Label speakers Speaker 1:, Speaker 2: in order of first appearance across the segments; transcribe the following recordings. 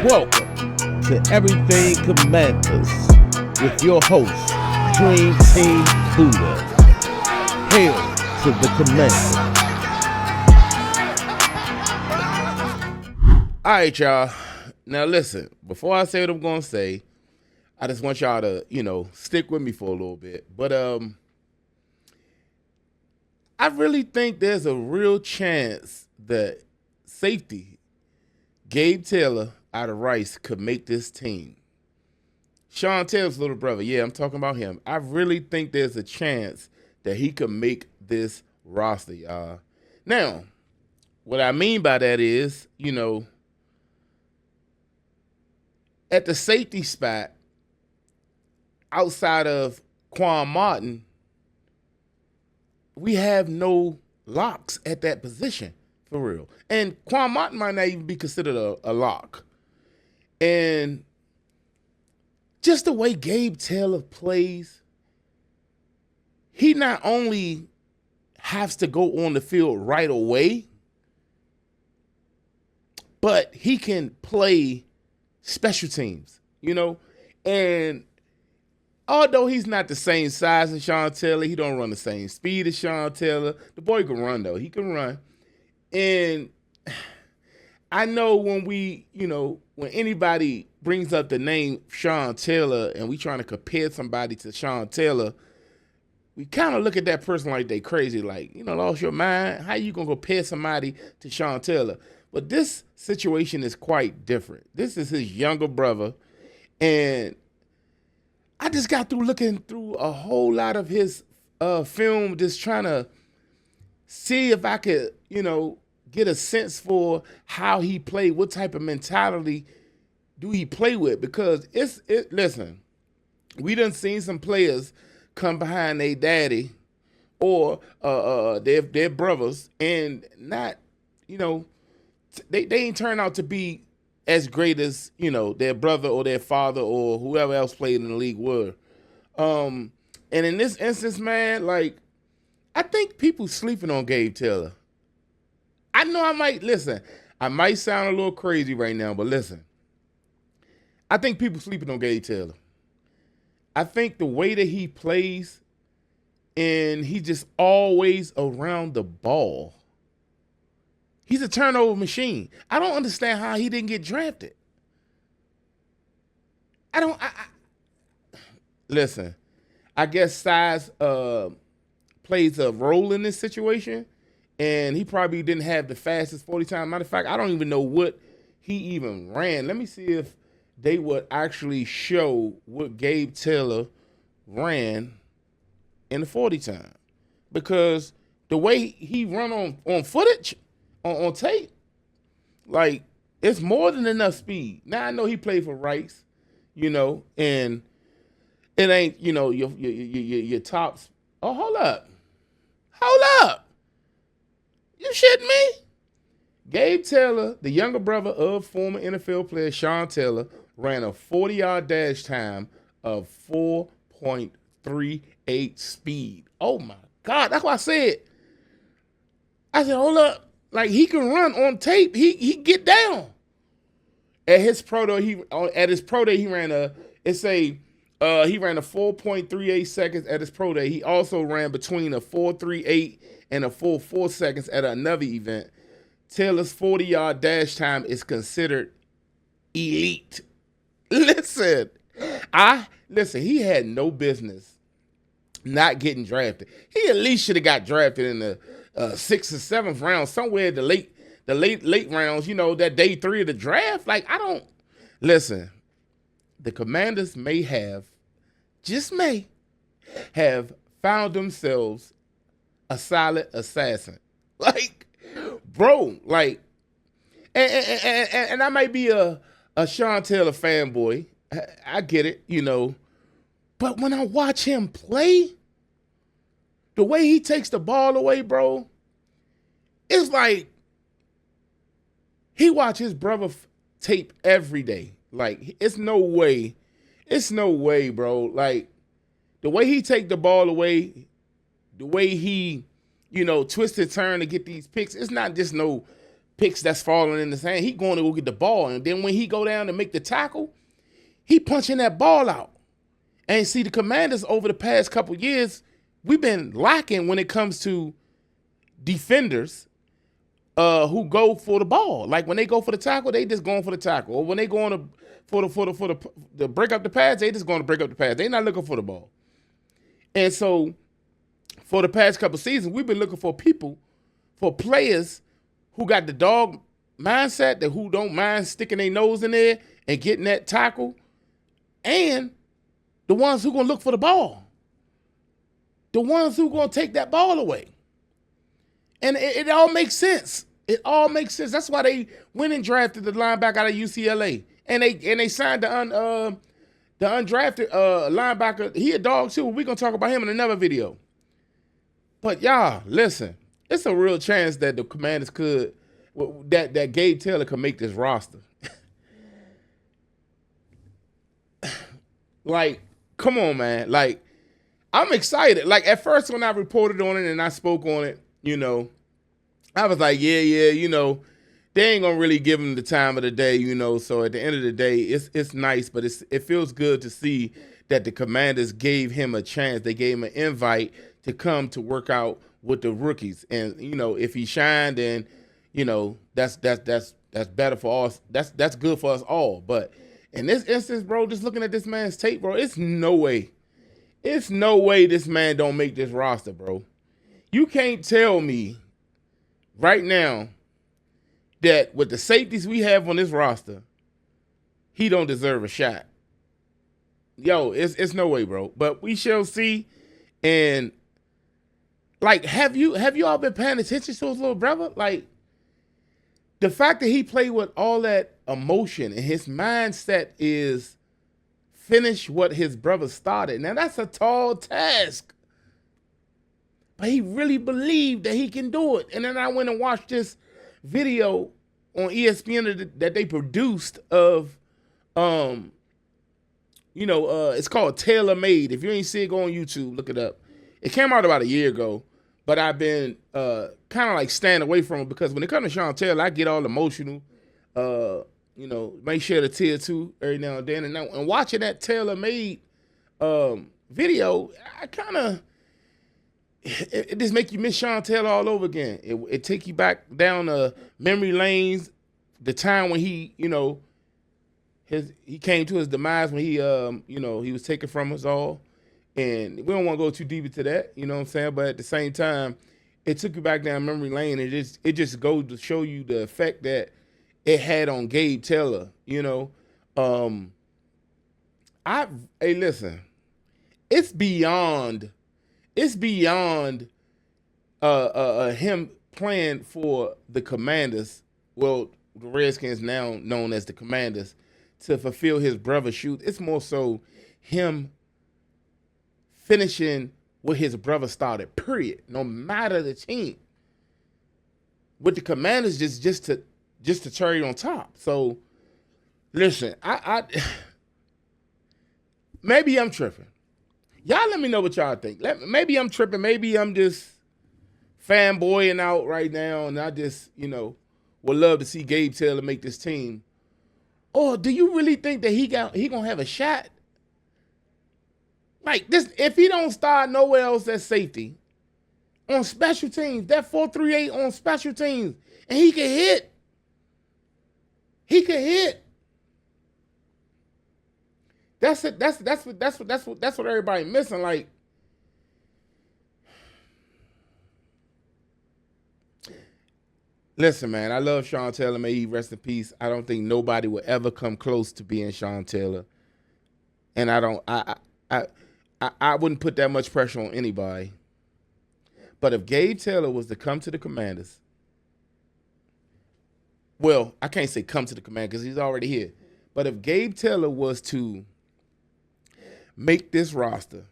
Speaker 1: Welcome to Everything Commanders with your host, Dream Team Buddha. Hail to the Commander. All right, y'all. Now listen, before I say what I'm going to say, I just want y'all to, stick with me for a little bit. But I really think there's a real chance that safety, Gabe Taylor out of Rice, could make this team. Sean Taylor's little brother, yeah, I'm talking about him. I really think there's a chance that he could make this roster, y'all. Now, what I mean by that is, at the safety spot, outside of Quan Martin, we have no locks at that position, for real. And Quan Martin might not even be considered a lock. And just the way Gabe Taylor plays, he not only has to go on the field right away, but he can play special teams, and although he's not the same size as Sean Taylor, he don't run the same speed as Sean Taylor. The boy can run, though. He can run. And I know when when anybody brings up the name Sean Taylor and we trying to compare somebody to Sean Taylor, we kind of look at that person like they crazy, like, lost your mind? How you going to compare somebody to Sean Taylor? But this situation is quite different. This is his younger brother, and I just got through looking through a whole lot of his film, just trying to see if I could, get a sense for how he played, what type of mentality do he play with? Because listen, we done seen some players come behind their daddy or their brothers and not, they ain't turn out to be as great as, their brother or their father or whoever else played in the league were. And in this instance, man, I think people sleeping on Gabe Taylor. I know I might sound a little crazy right now, but listen. I think people sleeping on Gabe Taylor. I think the way that he plays, and he's just always around the ball. He's a turnover machine. I don't understand how he didn't get drafted. Listen, I guess size plays a role in this situation, and he probably didn't have the fastest 40 time. Matter of fact, I don't even know what he even ran. Let me see if they would actually show what Gabe Taylor ran in the 40 time. Because the way he run on footage, on tape, it's more than enough speed. Now I know he played for Rice, and it ain't, your tops. Oh, hold up. You shitting me? Gabe Taylor, the younger brother of former NFL player Sean Taylor, ran a 40-yard dash time of 4.38 speed. Oh my God, that's what I said. Hold up. He can run on tape. He get down. At his pro day, he ran a 4.38 seconds at his pro day. He also ran between a 4.38 and a 4.4 seconds at another event. Taylor's 40-yard dash time is considered elite. Listen, he had no business not getting drafted. He at least should have got drafted in the 6th or 7th round, somewhere in the late rounds, that day 3 of the draft. Listen, the Commanders may have found themselves a solid assassin. And I might be a Sean Taylor fanboy. I get it, But when I watch him play, the way he takes the ball away, bro, it's like he watch his brother tape every day. It's no way, bro. The way he take the ball away, the way he, twist and turn to get these picks, it's not just no picks that's falling in his hand. He going to go get the ball, and then when he go down to make the tackle, he punching that ball out. And see, the Commanders over the past couple years, we've been lacking when it comes to defenders who go for the ball. Like when they go for the tackle, they just going for the tackle. Or when they go on to break up the pass, they just going to break up the pass. They not looking for the ball. And so for the past couple seasons, we've been looking for players who got the dog mindset, that who don't mind sticking their nose in there and getting that tackle, and the ones who gonna look for the ball. The ones who gonna take that ball away. And it all makes sense. It all makes sense. That's why they went and drafted the linebacker out of UCLA. And they signed the undrafted linebacker. He a dog too. We're gonna talk about him in another video. But y'all, listen, it's a real chance that the Commanders could, that Gabe Taylor could make this roster. Like, come on, man. Like, I'm excited. Like, at first when I reported on it and I spoke on it, I was like, yeah, they ain't gonna really give him the time of the day, So at the end of the day, it's nice, but it feels good to see that the Commanders gave him a chance. They gave him an invite to come to work out with the rookies, and if he shined, then that's better for us. That's good for us all. But in this instance, bro, just looking at this man's tape, bro, it's no way this man don't make this roster, bro. You can't tell me right now that with the safeties we have on this roster, he don't deserve a shot. Yo, it's no way, bro. But we shall see. And like, have you all been paying attention to his little brother? Like, the fact that he played with all that emotion and his mindset is finish what his brother started. Now, that's a tall task. But he really believed that he can do it. And then I went and watched this video on ESPN that they produced of, it's called Tailor Made. If you ain't see it, go on YouTube, look it up. It came out about a year ago, but I've been kind of like staying away from it because when it comes to Sean Taylor, I get all emotional. May shed a tear too every now and then. And watching that Tailor Made video, I kind of, it just make you miss Sean Taylor all over again. It take you back down memory lanes, the time when he came to his demise, when he was taken from us all. And we don't want to go too deep into that, you know what I'm saying? But at the same time, it took you back down memory lane, and it just goes to show you the effect that it had on Gabe Taylor, Hey, listen, it's beyond him playing for the Commanders, well, the Redskins now known as the Commanders, to fulfill his brother's shoes. It's more so him finishing what his brother started, period, no matter the team. With the Commanders, just to cherry on top. So, listen, I maybe I'm tripping. Y'all let me know what y'all think. Maybe I'm tripping. Maybe I'm just fanboying out right now, and I just, would love to see Gabe Taylor make this team. Or do you really think that he gonna have a shot? Like this, if he don't start nowhere else at safety, on special teams, that 4-3-8 on special teams, and he can hit. He can hit. That's it. That's what everybody missing. Like, listen, man, I love Sean Taylor. May he rest in peace. I don't think nobody will ever come close to being Sean Taylor, and I wouldn't put that much pressure on anybody. But if Gabe Taylor was to come to the Commanders, well, I can't say come to the Commanders because he's already here. But if Gabe Taylor was to make this roster,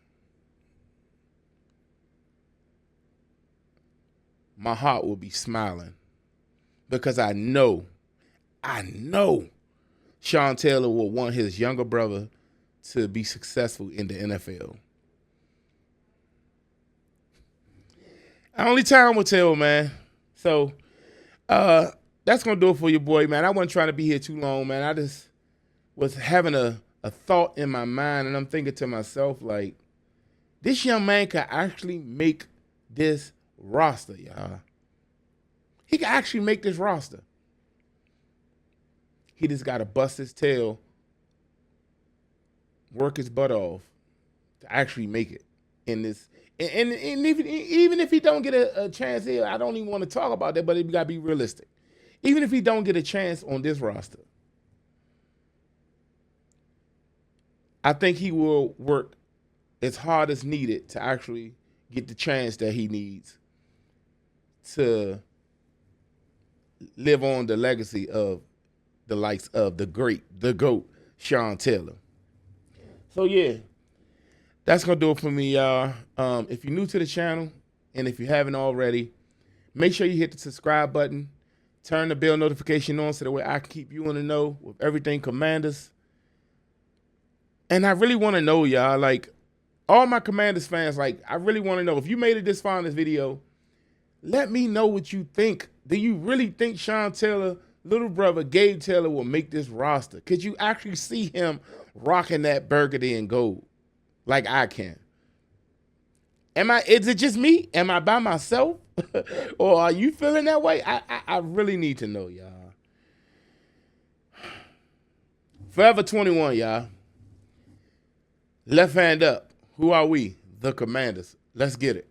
Speaker 1: my heart will be smiling because I know Sean Taylor will want his younger brother to be successful in the NFL. Only time will tell, man. So, that's gonna do it for your boy, man. I wasn't trying to be here too long, man. I just was having a thought in my mind, and I'm thinking to myself, like, this young man could actually make this roster, y'all. He could actually make this roster. He just got to bust his tail, work his butt off to actually make it in this. And even if he don't get a chance here, I don't even want to talk about that, but it got to be realistic. Even if he don't get a chance on this roster, I think he will work as hard as needed to actually get the chance that he needs to live on the legacy of the likes of the GOAT, Sean Taylor. So, yeah, that's going to do it for me, y'all. If you're new to the channel, and if you haven't already, make sure you hit the subscribe button. Turn the bell notification on so that way I can keep you in the know with everything Commanders. And I really want to know, y'all, like, all my Commanders fans, like, I really want to know, if you made it this far in this video, let me know what you think. Do you really think Sean Taylor, little brother Gabe Taylor, will make this roster? Could you actually see him rocking that burgundy and gold like I can? Is it just me? Am I by myself? Or are you feeling that way? I really need to know, y'all. Forever 21, y'all. Left hand up. Who are we? The Commanders. Let's get it.